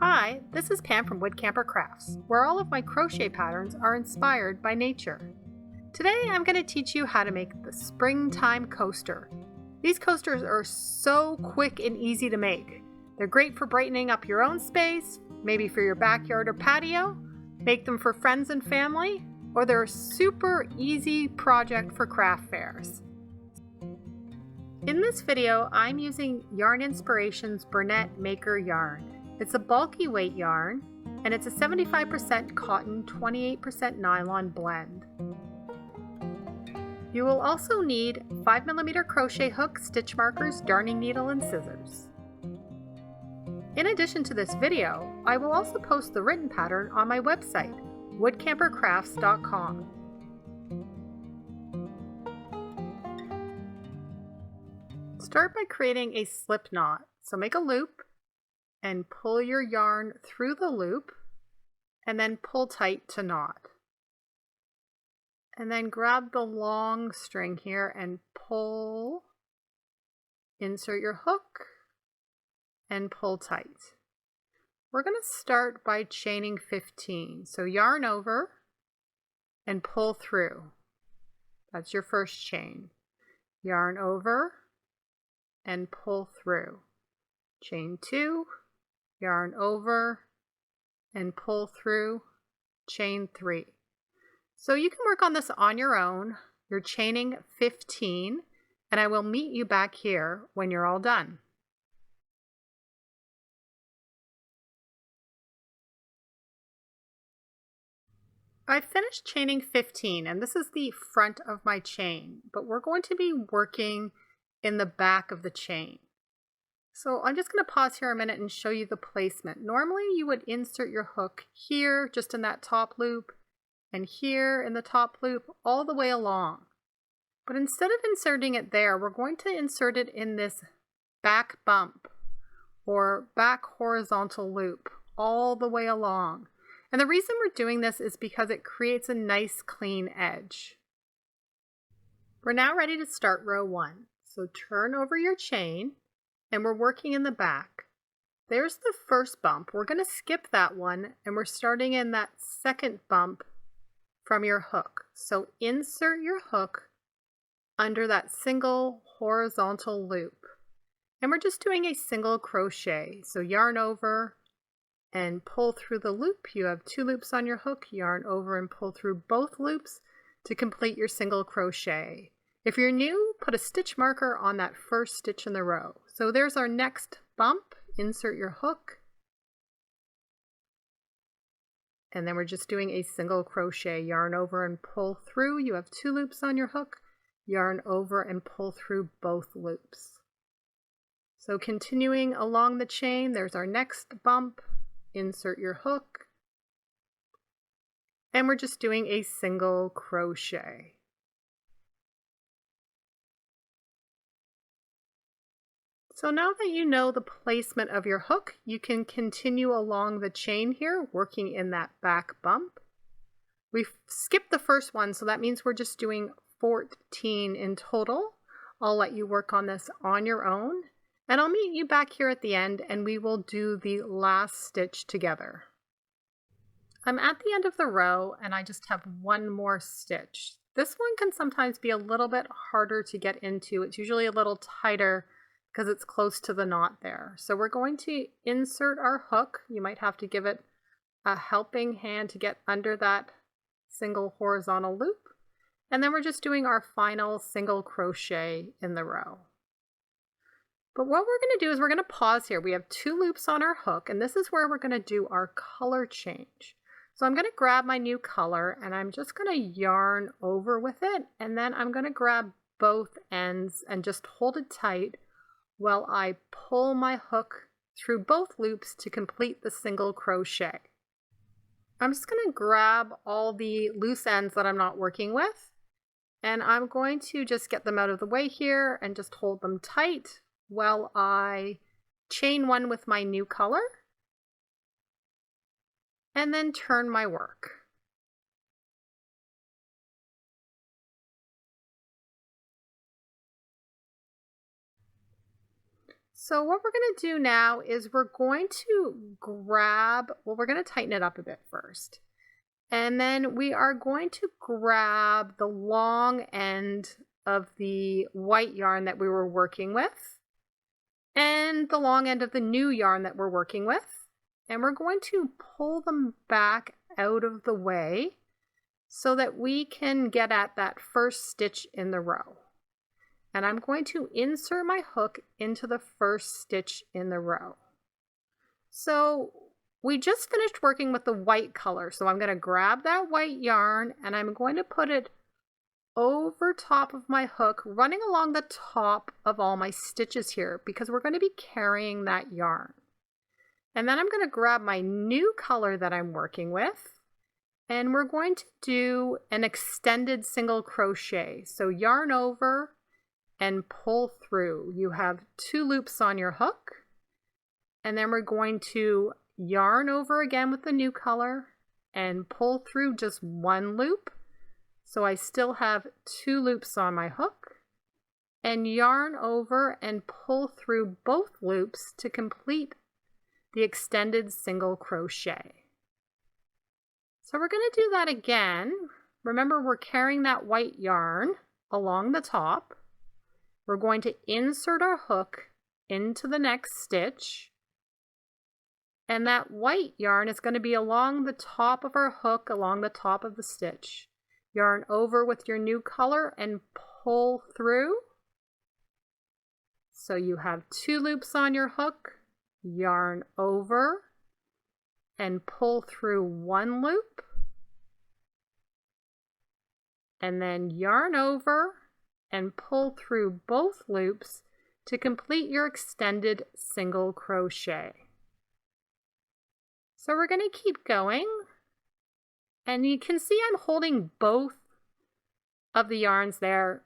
Hi, this is Pam from Wood Camper Crafts, where all of my crochet patterns are inspired by nature. Today I'm going to teach you how to make the springtime coaster. These coasters are so quick and easy to make. They're great for brightening up your own space, maybe for your backyard or patio, make them for friends and family, or they're a super easy project for craft fairs. In this video, I'm using Yarn Inspirations Burnette Maker yarn. It's a bulky weight yarn, and it's a 75% cotton, 28% nylon blend. You will also need 5mm crochet hook, stitch markers, darning needle, and scissors. In addition to this video, I will also post the written pattern on my website, woodcampercrafts.com. Start by creating a slip knot. So make a loop and pull your yarn through the loop and then pull tight to knot. And then grab the long string here and pull, insert your hook and pull tight. We're going to start by chaining 15. So yarn over and pull through. That's your first chain. Yarn over and pull through. Chain 2, yarn over and pull through, chain 3. So you can work on this on your own. You're chaining 15, and I will meet you back here when you're all done. I finished chaining 15, and this is the front of my chain, but we're going to be working in the back of the chain. So I'm just going to pause here a minute and show you the placement. Normally you would insert your hook here, just in that top loop, and here in the top loop, all the way along. But instead of inserting it there, we're going to insert it in this back bump or back horizontal loop all the way along. And the reason we're doing this is because it creates a nice clean edge. We're now ready to start row 1. So turn over your chain and we're working in the back. There's the first bump. We're going to skip that one and we're starting in that second bump from your hook. So insert your hook under that single horizontal loop. And we're just doing a single crochet. So yarn over and pull through the loop. You have 2 loops on your hook. Yarn over and pull through both loops to complete your single crochet. If you're new, put a stitch marker on that first stitch in the row. So there's our next bump. Insert your hook. And then we're just doing a single crochet. Yarn over and pull through. You have 2 loops on your hook. Yarn over and pull through both loops. So continuing along the chain, there's our next bump. Insert your hook. And we're just doing a single crochet. So now that you know the placement of your hook, you can continue along the chain here, working in that back bump. We've skipped the first one, so that means we're just doing 14 in total. I'll let you work on this on your own, and I'll meet you back here at the end, and we will do the last stitch together. I'm at the end of the row, and I just have one more stitch. This one can sometimes be a little bit harder to get into. It's usually a little tighter because it's close to the knot there. So we're going to insert our hook. You might have to give it a helping hand to get under that single horizontal loop. And then we're just doing our final single crochet in the row. But what we're going to do is we're going to pause here. We have 2 loops on our hook, and this is where we're going to do our color change. So I'm going to grab my new color, and I'm just going to yarn over with it, and then I'm going to grab both ends and just hold it tight while I pull my hook through both loops to complete the single crochet. I'm just going to grab all the loose ends that I'm not working with, and I'm going to just get them out of the way here and just hold them tight while I chain 1 with my new color and then turn my work. So what we're going to do now is we're going to grab, well, we're going to tighten it up a bit first. And then we are going to grab the long end of the white yarn that we were working with and the long end of the new yarn that we're working with. And we're going to pull them back out of the way so that we can get at that first stitch in the row. And I'm going to insert my hook into the first stitch in the row. So we just finished working with the white color. So I'm going to grab that white yarn and I'm going to put it over top of my hook, running along the top of all my stitches here because we're going to be carrying that yarn. And then I'm going to grab my new color that I'm working with and we're going to do an extended single crochet. So yarn over and pull through. You have 2 loops on your hook, and then we're going to yarn over again with the new color and pull through just 1 loop. So I still have 2 loops on my hook, and yarn over and pull through both loops to complete the extended single crochet. So we're going to do that again. Remember, we're carrying that white yarn along the top. We're going to insert our hook into the next stitch, and that white yarn is going to be along the top of our hook, along the top of the stitch. Yarn over with your new color and pull through. So you have 2 loops on your hook, yarn over and pull through 1 loop, and then yarn over and pull through both loops to complete your extended single crochet. So we're going to keep going, and you can see I'm holding both of the yarns there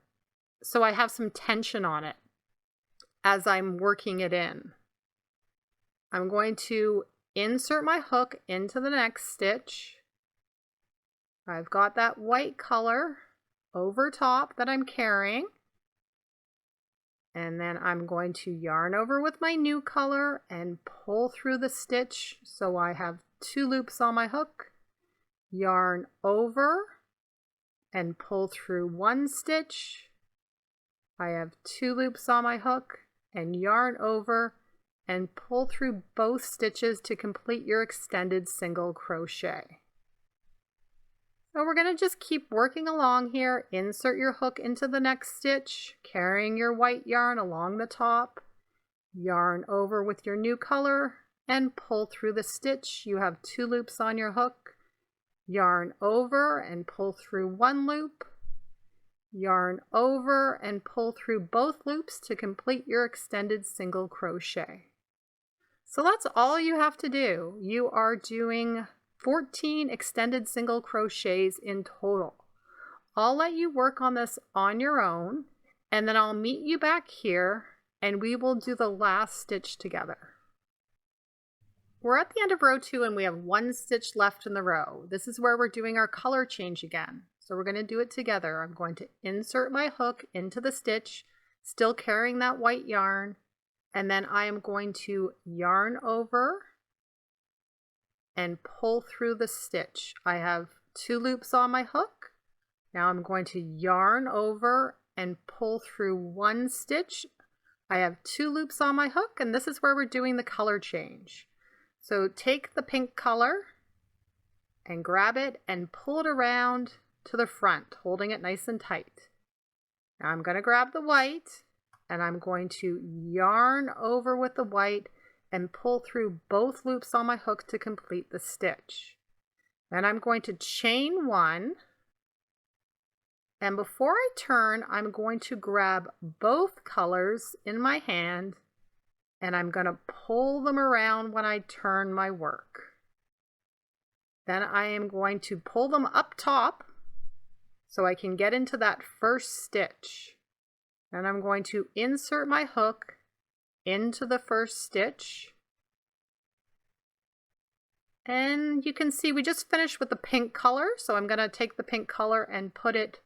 so I have some tension on it as I'm working it in. I'm going to insert my hook into the next stitch. I've got that white color over top that I'm carrying, and then I'm going to yarn over with my new color and pull through the stitch. So I have 2 loops on my hook, yarn over and pull through 1 stitch. I have 2 loops on my hook and yarn over and pull through both stitches to complete your extended single crochet. So we're going to just keep working along here. Insert your hook into the next stitch, carrying your white yarn along the top, yarn over with your new color and pull through the stitch. You have 2 loops on your hook, yarn over and pull through 1 loop, yarn over and pull through both loops to complete your extended single crochet. So that's all you have to do. You are doing 14 extended single crochets in total. I'll let you work on this on your own, and then I'll meet you back here and we will do the last stitch together. We're at the end of row 2 and we have 1 stitch left in the row. This is where we're doing our color change again. So we're going to do it together. I'm going to insert my hook into the stitch, still carrying that white yarn, and then I am going to yarn over and pull through the stitch. I have 2 loops on my hook. Now I'm going to yarn over and pull through 1 stitch. I have 2 loops on my hook, and this is where we're doing the color change. So take the pink color and grab it and pull it around to the front, holding it nice and tight. Now I'm going to grab the white and I'm going to yarn over with the white and pull through both loops on my hook to complete the stitch. Then I'm going to chain 1, and before I turn, I'm going to grab both colors in my hand and I'm going to pull them around when I turn my work. Then I am going to pull them up top so I can get into that first stitch. And I'm going to insert my hook into the first stitch. And you can see we just finished with the pink color, so I'm going to take the pink color and put it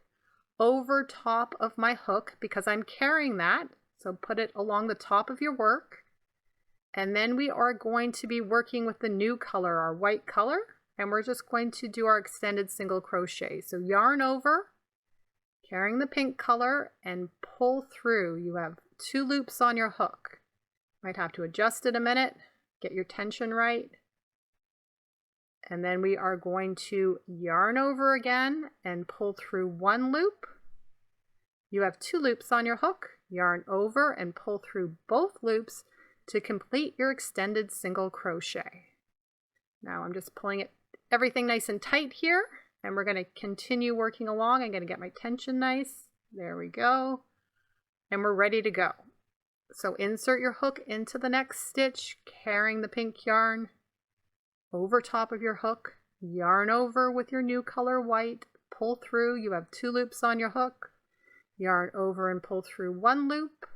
over top of my hook because I'm carrying that. So put it along the top of your work. And then we are going to be working with the new color, our white color, and we're just going to do our extended single crochet. So yarn over, carrying the pink color, and pull through. You have 2 loops on your hook. Might have to adjust it a minute, get your tension right. And then we are going to yarn over again and pull through 1 loop. You have 2 loops on your hook, yarn over and pull through both loops to complete your extended single crochet. Now I'm just pulling everything nice and tight here, and we're going to continue working along. I'm going to get my tension nice. There we go. And we're ready to go. So insert your hook into the next stitch, carrying the pink yarn over top of your hook, yarn over with your new color white, pull through. You have 2 loops on your hook, yarn over and pull through 1 loop,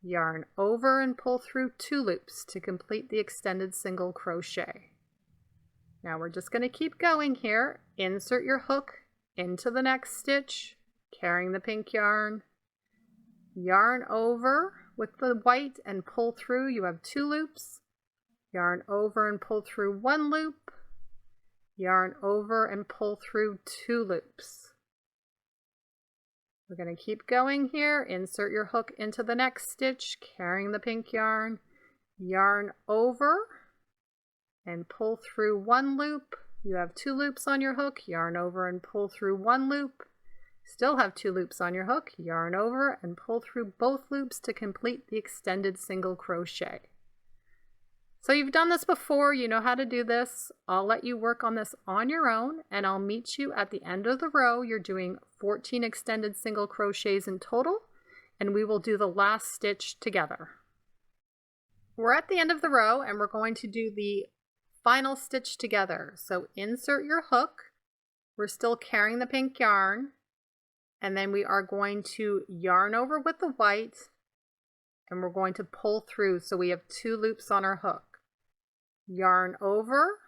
yarn over and pull through 2 loops to complete the extended single crochet. Now we're just going to keep going here. Insert your hook into the next stitch, carrying the pink yarn, yarn over with the white and pull through. You have 2 loops, yarn over and pull through 1 loop, yarn over and pull through 2 loops. We're going to keep going here. Insert your hook into the next stitch, carrying the pink yarn, yarn over and pull through 1 loop. You have 2 loops on your hook, yarn over and pull through 1 loop. Still have 2 loops on your hook, yarn over and pull through both loops to complete the extended single crochet. So you've done this before, you know how to do this. I'll let you work on this on your own, and I'll meet you at the end of the row. You're doing 14 extended single crochets in total, and we will do the last stitch together. We're at the end of the row, and we're going to do the final stitch together. So insert your hook. We're still carrying the pink yarn, and then we are going to yarn over with the white, and we're going to pull through. So we have 2 loops on our hook. Yarn over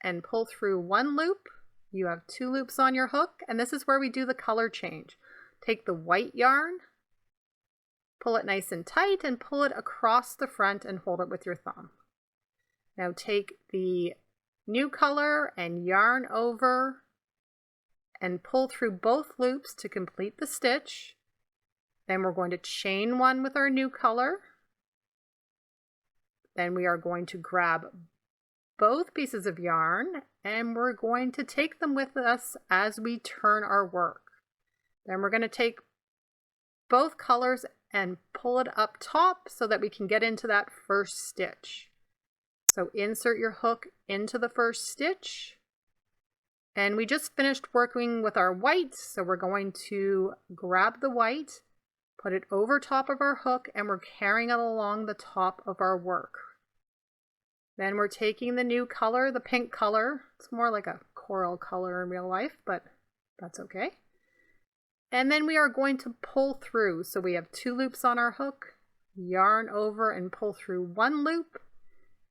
and pull through 1 loop. You have 2 loops on your hook, and this is where we do the color change. Take the white yarn, pull it nice and tight, and pull it across the front and hold it with your thumb. Now take the new color and yarn over and pull through both loops to complete the stitch. Then we're going to chain 1 with our new color. Then we are going to grab both pieces of yarn, and we're going to take them with us as we turn our work. Then we're going to take both colors and pull it up top so that we can get into that first stitch. So insert your hook into the first stitch, and we just finished working with our white, so we're going to grab the white, put it over top of our hook, and we're carrying it along the top of our work. Then we're taking the new color, the pink color. It's more like a coral color in real life, but that's okay. And then we are going to pull through. So we have 2 loops on our hook, yarn over and pull through 1 loop,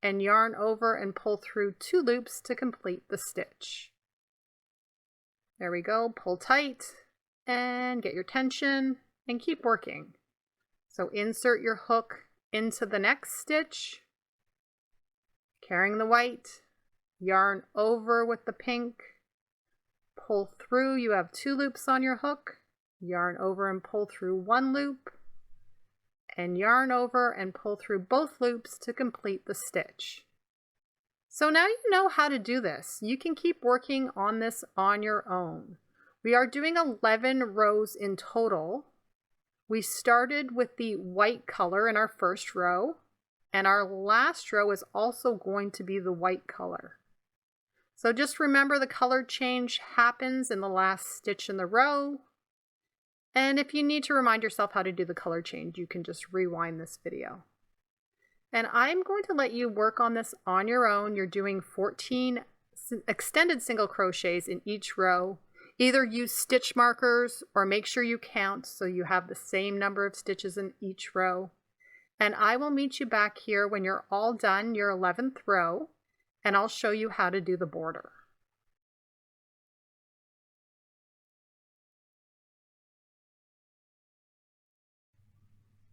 and yarn over and pull through 2 loops to complete the stitch. There we go. Pull tight and get your tension and keep working. So insert your hook into the next stitch, carrying the white, yarn over with the pink, pull through. You have 2 loops on your hook, yarn over and pull through 1 loop, and yarn over and pull through both loops to complete the stitch. So now you know how to do this. You can keep working on this on your own. We are doing 11 rows in total. We started with the white color in our first row, and our last row is also going to be the white color. So just remember the color change happens in the last stitch in the row. And if you need to remind yourself how to do the color change, you can just rewind this video. And I'm going to let you work on this on your own. You're doing 14 extended single crochets in each row. Either use stitch markers or make sure you count so you have the same number of stitches in each row. And I will meet you back here when you're all done your 11th row, and I'll show you how to do the border.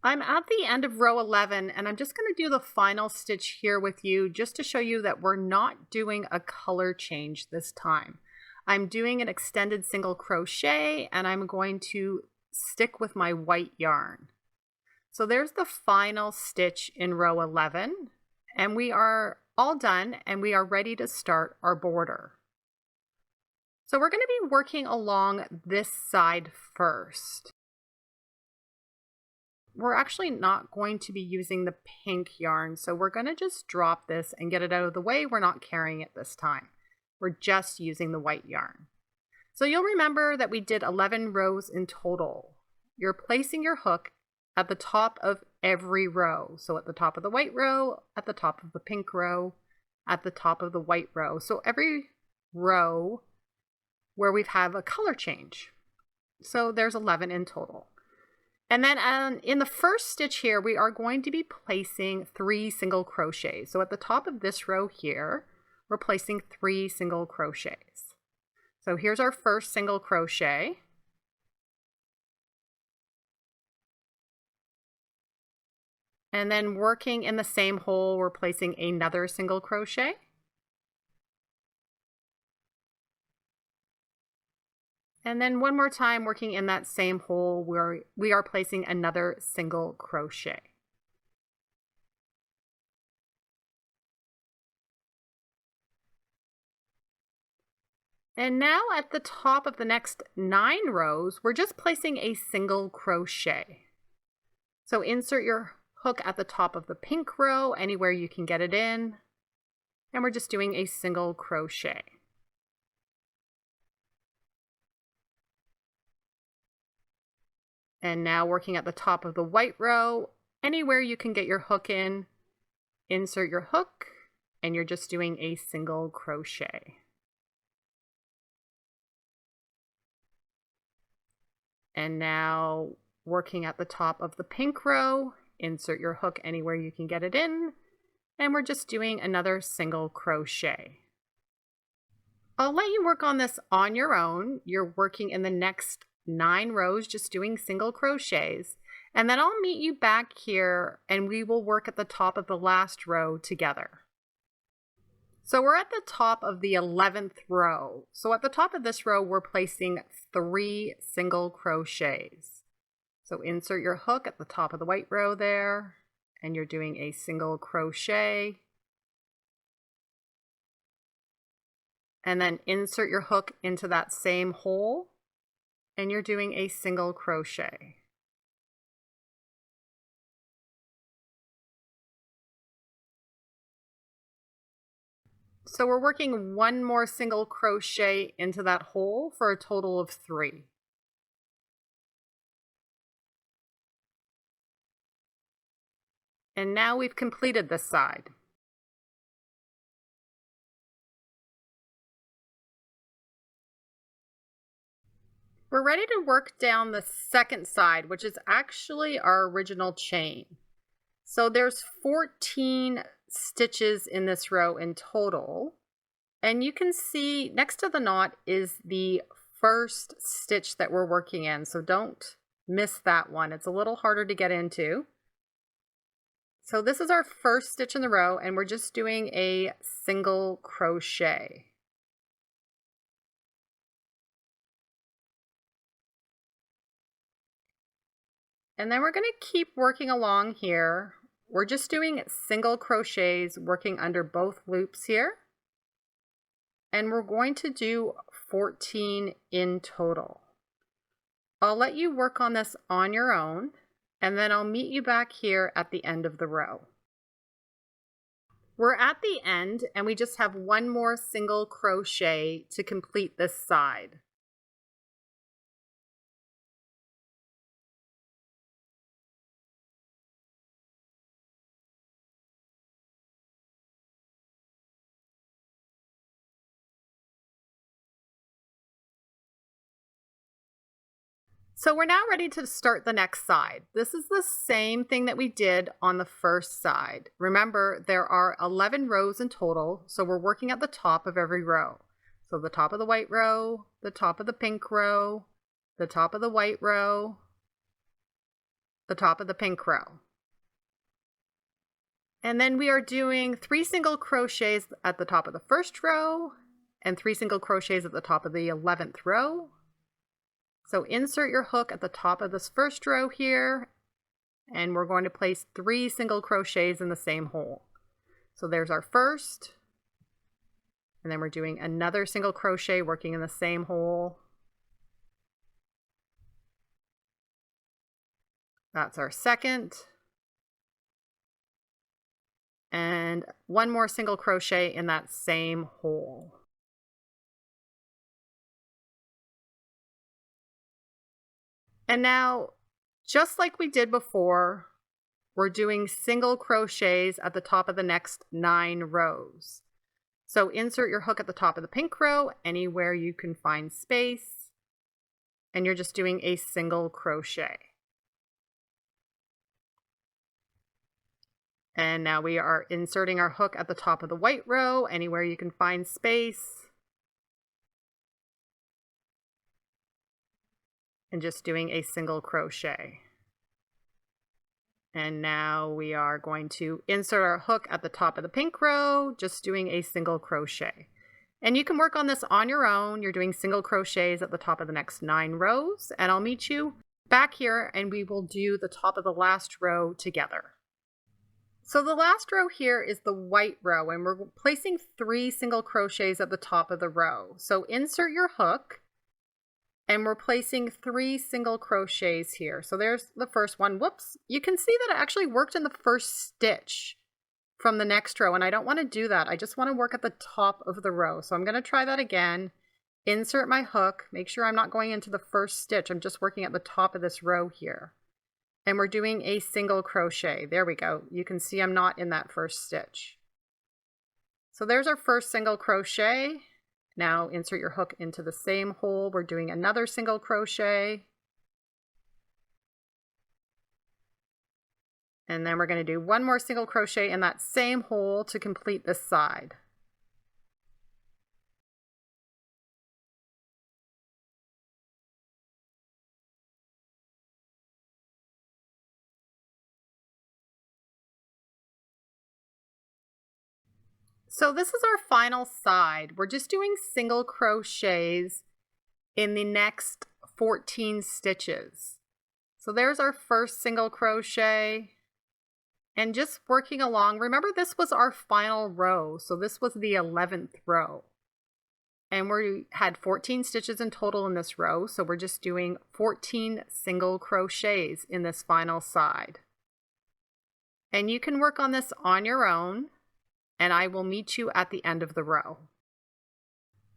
I'm at the end of row 11 and I'm just going to do the final stitch here with you just to show you that we're not doing a color change this time. I'm doing an extended single crochet and I'm going to stick with my white yarn. So there's the final stitch in row 11 and we are all done and we are ready to start our border. So we're going to be working along this side first. We're actually not going to be using the pink yarn, so we're going to just drop this and get it out of the way. We're not carrying it this time. We're just using the white yarn. So you'll remember that we did 11 rows in total. You're placing your hook at the top of every row. So at the top of the white row, at the top of the pink row, at the top of the white row. So every row where we've had a color change. So there's 11 in total. And then in the first stitch here, we are going to be placing 3 single crochets. So at the top of this row here, we're placing 3 single crochets. So here's our first single crochet. And then working in the same hole, we're placing another single crochet. And then one more time, working in that same hole, we are placing another single crochet. And now at the top of the next 9 rows, we're just placing a single crochet. So insert your hook at the top of the pink row, anywhere you can get it in, and we're just doing a single crochet. And now working at the top of the white row, anywhere you can get your hook in, insert your hook, and you're just doing a single crochet. And now working at the top of the pink row, insert your hook anywhere you can get it in, and we're just doing another single crochet. I'll let you work on this on your own. You're working in the next 9 rows, just doing single crochets. And then I'll meet you back here and we will work at the top of the last row together. So we're at the top of the 11th row. So at the top of this row, we're placing 3 single crochets. So insert your hook at the top of the white row there, and you're doing a single crochet. And then insert your hook into that same hole, and you're doing a single crochet. So we're working 1 more single crochet into that hole for a total of 3. And now we've completed this side. We're ready to work down the second side, which is actually our original chain. So there's 14 stitches in this row in total. And you can see next to the knot is the first stitch that we're working in. So don't miss that one. It's a little harder to get into. So this is our first stitch in the row and we're just doing a single crochet. And then we're going to keep working along here. We're just doing single crochets working under both loops here. And we're going to do 14 in total. I'll let you work on this on your own, and then I'll meet you back here at the end of the row. We're at the end, and we just have 1 more single crochet to complete this side. So we're now ready to start the next side. This is the same thing that we did on the first side. Remember, there are 11 rows in total, so we're working at the top of every row. So the top of the white row, the top of the pink row, the top of the white row, the top of the pink row. And then we are doing 3 single crochets at the top of the first row and 3 single crochets at the top of the 11th row. So insert your hook at the top of this first row here, and we're going to place 3 single crochets in the same hole. So there's our first, and then we're doing another single crochet working in the same hole. That's our second. And 1 more single crochet in that same hole. And now, just like we did before, we're doing single crochets at the top of the next 9 rows. So insert your hook at the top of the pink row, anywhere you can find space, and you're just doing a single crochet. And now we are inserting our hook at the top of the white row, anywhere you can find space. And just doing a single crochet. And now we are going to insert our hook at the top of the pink row, just doing a single crochet. And you can work on this on your own. You're doing single crochets at the top of the next 9 rows, and I'll meet you back here and we will do the top of the last row together. So the last row here is the white row, and we're placing 3 single crochets at the top of the row. So insert your hook, and we're placing 3 single crochets here. So there's the first one. Whoops, you can see that it actually worked in the first stitch from the next row, and I don't want to do that. I just want to work at the top of the row. So I'm going to try that again. Insert my hook, make sure I'm not going into the first stitch. I'm just working at the top of this row here. And we're doing a single crochet. There we go. You can see I'm not in that first stitch. So there's our first single crochet. Now insert your hook into the same hole. We're doing another single crochet. And then we're going to do 1 more single crochet in that same hole to complete this side. So this is our final side. We're just doing single crochets in the next 14 stitches. So there's our first single crochet, and just working along. Remember, this was our final row. So this was the 11th row, and we had 14 stitches in total in this row. So we're just doing 14 single crochets in this final side. And you can work on this on your own, and I will meet you at the end of the row.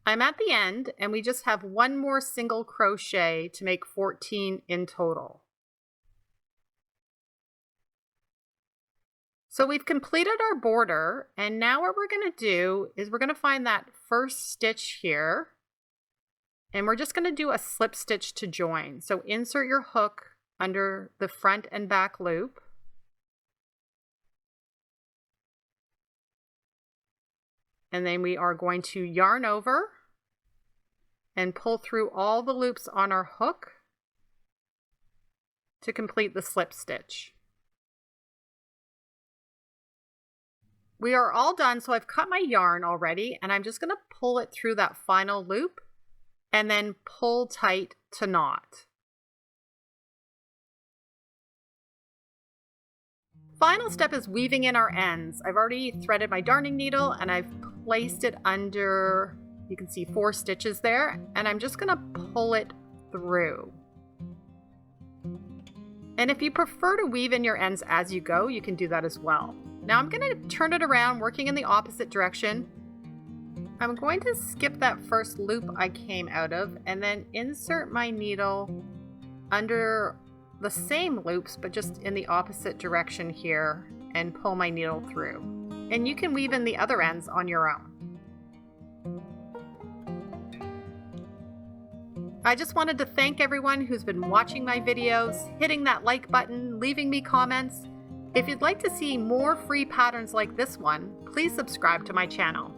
I'm at the end, and we just have 1 more single crochet to make 14 in total. So we've completed our border, and now what we're going to do is we're going to find that first stitch here, and we're just going to do a slip stitch to join. So insert your hook under the front and back loop. And then we are going to yarn over and pull through all the loops on our hook to complete the slip stitch. We are all done, so I've cut my yarn already, and I'm just going to pull it through that final loop and then pull tight to knot. Final step is weaving in our ends. I've already threaded my darning needle and I've placed it under, you can see 4 stitches there, and I'm just going to pull it through. And if you prefer to weave in your ends as you go, you can do that as well. Now I'm going to turn it around, working in the opposite direction. I'm going to skip that first loop I came out of and then insert my needle under the same loops, but just in the opposite direction here, and pull my needle through. And you can weave in the other ends on your own. I just wanted to thank everyone who's been watching my videos, hitting that like button, leaving me comments. If you'd like to see more free patterns like this one, please subscribe to my channel.